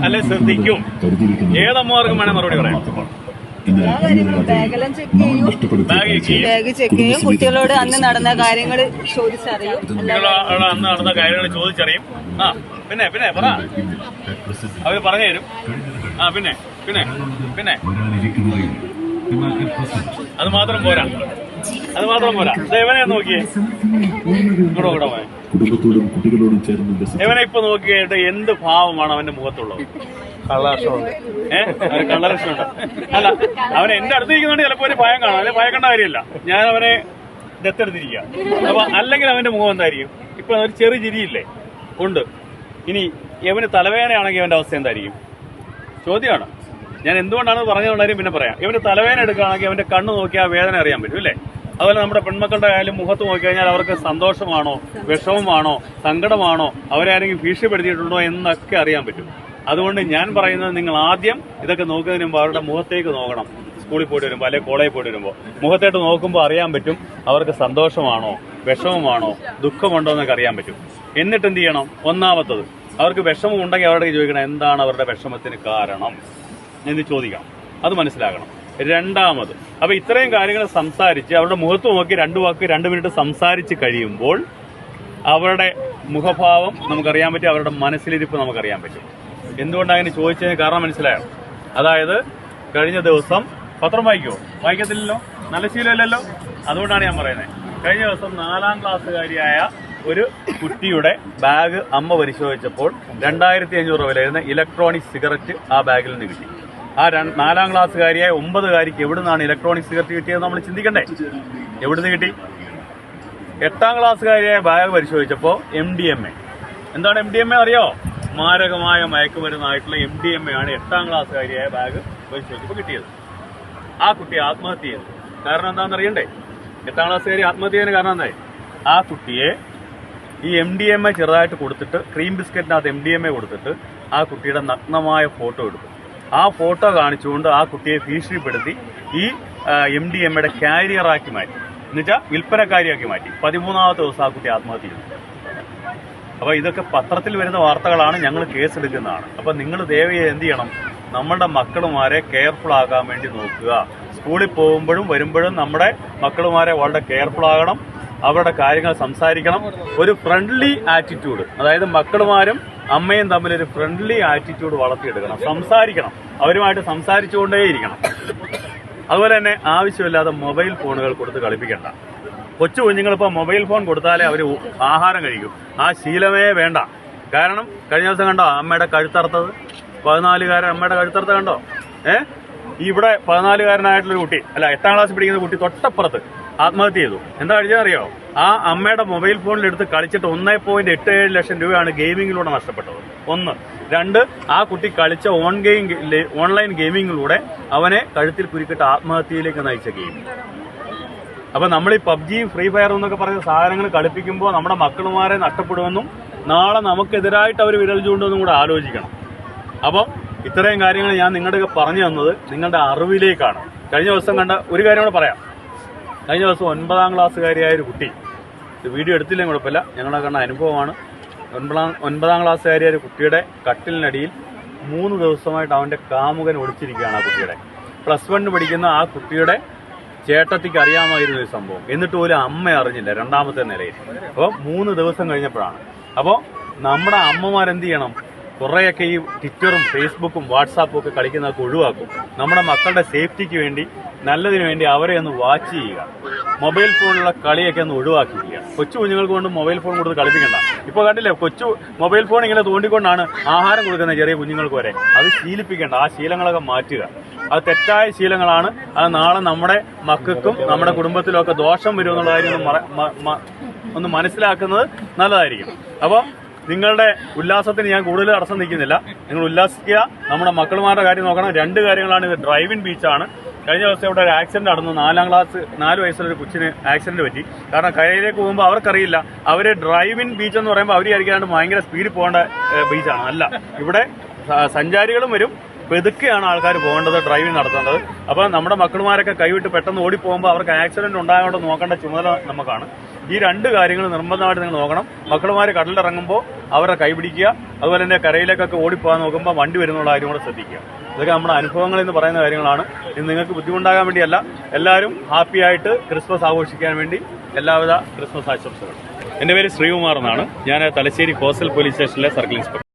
അല്ലെ ശ്രദ്ധിക്കും. ഏതമ്മമാർക്കും വേണേ മറുപടി പറയാം. ബാഗ് ചെക്ക് ചെയ്യും, കുട്ടികളോട് അന്ന് നടന്ന കാര്യങ്ങൾ ചോദിച്ചറിയും. അന്ന് നടന്ന കാര്യങ്ങൾ ചോദിച്ചറിയും. ആ പിന്നെ പിന്നെ പറ, അവര് പറഞ്ഞു തരും. ആ പിന്നെ പിന്നെ പിന്നെ അത് മാത്രം പോരാ, അത് മാത്രം പോരാ. ഇവനെ നോക്കിയേ, ഇവനെ ഇപ്പൊ നോക്കിയിട്ട് എന്ത് ഭാവമാണ് അവന്റെ മുഖത്തുള്ളത്? കള്ളലക്ഷണമുണ്ട്. കള്ളലക്ഷണമുണ്ട്. അല്ല, അവൻ എന്റെ അടുത്ത് ഇരിക്കുന്നതുകൊണ്ട് ചിലപ്പോ ഒരു ഭയം കാണാം. അല്ലെ ഭയക്കേണ്ട കാര്യമില്ല. ഞാൻ അവനെ ദത്തെടുത്തിരിക്കുക. അപ്പൊ അല്ലെങ്കിൽ അവന്റെ മുഖം എന്തായിരിക്കും? ഇപ്പൊ ഒരു ചെറു ചിരിയില്ലേ ഉണ്ട്. ഇനി ഇവന് തലവേദനയാണെങ്കിൽ അവന്റെ അവസ്ഥ എന്തായിരിക്കും? ചോദ്യമാണ്. ഞാൻ എന്തുകൊണ്ടാണ് പറഞ്ഞതുകൊണ്ടാലും പിന്നെ പറയാം. ഇവന് തലവേദന എടുക്കുകയാണെങ്കിൽ അവന്റെ കണ്ണ് നോക്കിയാൽ ആ വേദന അറിയാൻ പറ്റും അല്ലേ? അതുപോലെ നമ്മുടെ പെൺമക്കളുടെ ആയാലും മുഖത്ത് നോക്കിക്കഴിഞ്ഞാൽ അവർക്ക് സന്തോഷമാണോ, വിഷമമാണോ, സങ്കടമാണോ, അവരാരെങ്കിലും ഭീഷണിപ്പെടുത്തിയിട്ടുണ്ടോ എന്നൊക്കെ അറിയാൻ പറ്റും. അതുകൊണ്ട് ഞാൻ പറയുന്നത്, നിങ്ങൾ ആദ്യം ഇതൊക്കെ നോക്കുന്നതിന് മുമ്പ് അവരുടെ മുഖത്തേക്ക് നോക്കണം. സ്കൂളിൽ പോയിട്ട് വരുമ്പോൾ അല്ലെങ്കിൽ കോളേജിൽ പോയിട്ട് വരുമ്പോൾ മുഖത്തേട്ട് നോക്കുമ്പോൾ അറിയാൻ പറ്റും അവർക്ക് സന്തോഷമാണോ, വിഷമമാണോ, ദുഃഖമുണ്ടോ എന്നൊക്കെ അറിയാൻ പറ്റും. എന്നിട്ട് എന്ത് ചെയ്യണം? ഒന്നാമത്തത്, അവർക്ക് വിഷമം ഉണ്ടെങ്കിൽ അവരുടെ ചോദിക്കണം എന്താണ് അവരുടെ വിഷമത്തിന് കാരണം എന്ന് ചോദിക്കണം. അത് മനസ്സിലാക്കണം. രണ്ടാമത്, അപ്പൊ ഇത്രയും കാര്യങ്ങൾ സംസാരിച്ച് അവരുടെ മുഖത്ത് നോക്കി 2 വാക്ക് 2 മിനിറ്റ് സംസാരിച്ച് കഴിയുമ്പോൾ അവരുടെ മുഖഭാവം നമുക്കറിയാൻ പറ്റും, അവരുടെ മനസ്സിലിരിപ്പ് നമുക്കറിയാൻ പറ്റും. എന്തുകൊണ്ടാണ് അങ്ങനെ ചോദിച്ചതിന് കാരണം മനസ്സിലായോ? അതായത് കഴിഞ്ഞ ദിവസം പത്രം വായിക്കുമോ? വായിക്കത്തില്ലല്ലോ, നല്ല ശീലമില്ലല്ലോ. അതുകൊണ്ടാണ് ഞാൻ പറയുന്നത്. കഴിഞ്ഞ ദിവസം 4ാം ക്ലാസ്സുകാരിയായ ഒരു കുട്ടിയുടെ ബാഗ് അമ്മ പരിശോധിച്ചപ്പോൾ 2500 രൂപ വരുന്ന ഇലക്ട്രോണിക് സിഗരറ്റ് ആ ബാഗിൽ നിന്ന് കിട്ടി. ആ 4ാം ക്ലാസ്സുകാരിയായ 9കാരിക്ക് എവിടെ നിന്നാണ് ഇലക്ട്രോണിക് സിഗരറ്റ് കിട്ടിയത് നമ്മൾ ചിന്തിക്കണ്ടേ? എവിടുന്ന് കിട്ടി? 8ാം ക്ലാസ്സുകാരിയായ ബാഗ് പരിശോധിച്ചപ്പോൾ MDMA. എന്താണ് MDMA അറിയോ? മാരകമായ മയക്കുമരുന്നായിട്ടുള്ള MDMA ആണ് 8ാം ക്ലാസ്സുകാരിയായ ബാഗ് പരിശോധിച്ചപ്പോൾ കിട്ടിയത്. ആ കുട്ടി ആത്മഹത്യ ചെയ്തു. കാരണം എന്താണെന്ന് അറിയണ്ടേ? 8ാം ക്ലാസ്സുകാരി ആത്മഹത്യ ചെയ്യുന്നതിന് കാരണം എന്തായി? ആ കുട്ടിയെ ഈ MDMA ചെറുതായിട്ട് കൊടുത്തിട്ട്, ക്രീം ബിസ്ക്കറ്റിനകത്ത് MDMA കൊടുത്തിട്ട് ആ കുട്ടിയുടെ നഗ്നമായ ഫോട്ടോ എടുത്തു. ആ ഫോട്ടോ കാണിച്ചുകൊണ്ട് ആ കുട്ടിയെ ഭീഷണിപ്പെടുത്തി ഈ MDMAയുടെ കാരിയറാക്കി മാറ്റി, എന്നുവെച്ചാൽ വിൽപ്പനക്കാരിയാക്കി മാറ്റി. 13ാമത്തെ ദിവസം ആ കുട്ടി ആത്മഹത്യ ചെയ്തു. അപ്പൊ ഇതൊക്കെ പത്രത്തിൽ വരുന്ന വാർത്തകളാണ്, ഞങ്ങൾ കേസെടുക്കുന്നതാണ്. അപ്പൊ നിങ്ങൾ ദയവായി എന്ത് ചെയ്യണം? നമ്മളുടെ മക്കളുമാരെ കെയർഫുൾ ആകാൻ വേണ്ടി നോക്കുക. സ്കൂളിൽ പോകുമ്പോഴും വരുമ്പോഴും നമ്മുടെ മക്കളുമാരെ വളരെ കെയർഫുൾ ആകണം. അവരുടെ കാര്യങ്ങൾ സംസാരിക്കണം. ഒരു ഫ്രണ്ട്ലി ആറ്റിറ്റ്യൂഡ്, അതായത് മക്കളുമാരും അമ്മയും തമ്മിൽ ഒരു ഫ്രണ്ട്ലി ആറ്റിറ്റ്യൂഡ് വളർത്തിയെടുക്കണം. സംസാരിക്കണം, അവരുമായിട്ട് സംസാരിച്ചുകൊണ്ടേയിരിക്കണം. അതുപോലെ തന്നെ ആവശ്യമില്ലാതെ മൊബൈൽ ഫോണുകൾ കൊടുത്ത് കളിപ്പിക്കണ്ട. കൊച്ചു കുഞ്ഞുങ്ങളിപ്പോൾ മൊബൈൽ ഫോൺ കൊടുത്താലേ അവർ ആഹാരം കഴിക്കും. ആ ശീലമേ വേണ്ട. കാരണം കഴിഞ്ഞ ദിവസം കണ്ടോ അമ്മയുടെ കഴുത്തറുത്തത്? 14കാരൻ അമ്മയുടെ കഴുത്തറുത്ത കണ്ടോ? ഇവിടെ 14കാരനായിട്ടുള്ളൊരു കുട്ടി, അല്ല 8ാം ക്ലാസ്സിൽ പഠിക്കുന്ന കുട്ടി തൊട്ടപ്പുറത്ത് ആത്മഹത്യ ചെയ്തു. എന്താ കഴിച്ചറിയോ? ആ അമ്മയുടെ മൊബൈൽ ഫോണിലെടുത്ത് കളിച്ചിട്ട് 1.87 ലക്ഷം രൂപയാണ് ഗെയിമിങ്ങിലൂടെ നഷ്ടപ്പെട്ടത്. 1. 2, ആ കുട്ടി കളിച്ച ഓൺലൈൻ ഗെയിമിങ്ങിലൂടെ അവനെ കഴുത്തിൽ കുരുക്കിട്ട് ആത്മഹത്യയിലേക്ക് നയിച്ച ഗെയിം. അപ്പൊ നമ്മൾ ഈ PUBG, ഫ്രീ ഫയർ എന്നൊക്കെ പറയുന്ന സാധനങ്ങൾ കളിപ്പിക്കുമ്പോൾ നമ്മുടെ മക്കളുമാരെ നഷ്ടപ്പെടുമെന്നും നാളെ നമുക്കെതിരായിട്ട് അവർ വിരൽ ചൂണ്ടുമെന്നും കൂടെ ആലോചിക്കണം. അപ്പം ഇത്രയും കാര്യങ്ങൾ ഞാൻ നിങ്ങളുടെ പറഞ്ഞു തന്നത് നിങ്ങളുടെ അറിവിലേക്കാണ്. കഴിഞ്ഞ ദിവസം കണ്ട ഒരു കാര്യം കൂടെ പറയാം. കഴിഞ്ഞ ദിവസം 9ാം ക്ലാസ്സുകാരിയായ ഒരു കുട്ടി, വീഡിയോ എടുത്തില്ലെങ്കിൽ കുഴപ്പമില്ല, ഞങ്ങളുടെ കണ്ട അനുഭവമാണ്. 9ാം ക്ലാസ്സുകാരിയായ ഒരു കുട്ടിയുടെ കട്ടിലിനടിയിൽ 3 ദിവസമായിട്ട് അവന്റെ കാമുകൻ ഒളിച്ചിരിക്കുകയാണ്. ആ കുട്ടിയുടെ +1 പഠിക്കുന്ന ആ കുട്ടിയുടെ ചേട്ടത്തിക്ക് അറിയാമായിരുന്ന ഒരു സംഭവം. എന്നിട്ട് പോലും അമ്മ അറിഞ്ഞില്ല, 2ാമത്തെ നിലയിൽ. അപ്പോൾ 3 ദിവസം കഴിഞ്ഞപ്പോഴാണ്. അപ്പോൾ നമ്മുടെ അമ്മമാരെന്ത് ചെയ്യണം? കുറേയൊക്കെ ഈ ട്വിറ്ററും ഫേസ്ബുക്കും വാട്സാപ്പും ഒക്കെ കളിക്കുന്നതൊക്കെ ഒഴിവാക്കും. നമ്മുടെ മക്കളുടെ സേഫ്റ്റിക്ക് വേണ്ടി, നല്ലതിന് വേണ്ടി അവരെ ഒന്ന് വാച്ച് ചെയ്യുക. മൊബൈൽ ഫോണിലുള്ള കളിയൊക്കെ ഒന്ന് ഒഴിവാക്കിക്കുക. കൊച്ചു കുഞ്ഞുങ്ങൾക്ക് കൊണ്ട് മൊബൈൽ ഫോൺ കൊടുത്ത് കളിപ്പിക്കണ്ട. ഇപ്പോൾ കണ്ടില്ലേ, കൊച്ചു മൊബൈൽ ഫോൺ ഇങ്ങനെ തോണ്ടിക്കൊണ്ടാണ് ആഹാരം കൊടുക്കുന്നത് ചെറിയ കുഞ്ഞുങ്ങൾക്ക് വരെ. അത് ശീലിപ്പിക്കേണ്ട. ആ ശീലങ്ങളൊക്കെ മാറ്റുക. അത് തെറ്റായ ശീലങ്ങളാണ്. അത് നാളെ നമ്മുടെ മക്കൾക്കും നമ്മുടെ കുടുംബത്തിലും ഒക്കെ ദോഷം വരുമെന്നുള്ള കാര്യം ഒന്ന് മനസ്സിലാക്കുന്നത് നല്ലതായിരിക്കും. അപ്പോൾ നിങ്ങളുടെ ഉല്ലാസത്തിന് ഞാൻ കൂടുതൽ തടസ്സം നിൽക്കുന്നില്ല. നിങ്ങൾ ഉല്ലാസിക്കുക. നമ്മുടെ മക്കളുമാരുടെ കാര്യം നോക്കണം. 2 കാര്യങ്ങളാണ്. ഇത് ഡ്രൈവിൻ ബീച്ചാണ്. കഴിഞ്ഞ ദിവസം ഇവിടെ ഒരു ആക്സിഡന്റ് നടന്നു. 4 വയസ്സുള്ള ഒരു കൊച്ചിന് ആക്സിഡന്റ് പറ്റി. കാരണം കരയിലേക്ക് പോകുമ്പോൾ അവർക്കറിയില്ല. അവര് ഡ്രൈവിൻ ബീച്ച് എന്ന് പറയുമ്പോൾ അവർ വിചാരിക്കാണ്ട് ഭയങ്കര സ്പീഡിൽ പോകേണ്ട ബീച്ചാണ്. അല്ല, ഇവിടെ സഞ്ചാരികളും വരും, പെതുക്കെയാണ് ആൾക്കാർ പോകേണ്ടത്, ഡ്രൈവിംഗ് നടത്തേണ്ടത്. അപ്പോൾ നമ്മുടെ മക്കളുമാരൊക്കെ കൈവിട്ട് പെട്ടെന്ന് ഓടിപ്പോകുമ്പോൾ അവർക്ക് ആക്സിഡന്റ് ഉണ്ടാകാണ്ട് നോക്കേണ്ട ചുമതല നമുക്കാണ്. ഈ 2 കാര്യങ്ങൾ നിർബന്ധമായിട്ട് നിങ്ങൾ നോക്കണം. മക്കളുമാർ കടലിലിറങ്ങുമ്പോൾ അവരെ കൈപിടിക്കുക, അതുപോലെ തന്നെ കരയിലേക്കൊക്കെ ഓടിപ്പോകാൻ നോക്കുമ്പോൾ വണ്ടി വരുന്നുള്ള കാര്യം കൂടെ ശ്രദ്ധിക്കുക. ഇതൊക്കെ നമ്മുടെ അനുഭവങ്ങൾ എന്ന് പറയുന്ന കാര്യങ്ങളാണ്. ഇത് നിങ്ങൾക്ക് ബുദ്ധിമുട്ടാകാൻ വേണ്ടിയല്ല, എല്ലാവരും ഹാപ്പിയായിട്ട് ക്രിസ്മസ് ആഘോഷിക്കാൻ വേണ്ടി എല്ലാവിധ ക്രിസ്മസ് ആശംസകളും. എൻ്റെ പേര് ശ്രീകുമാർ എന്നാണ്. ഞാൻ തലശ്ശേരി കോസ്റ്റൽ പോലീസ് സ്റ്റേഷനിലെ സർക്കിൾ ഇൻസ്പെക്ടർ.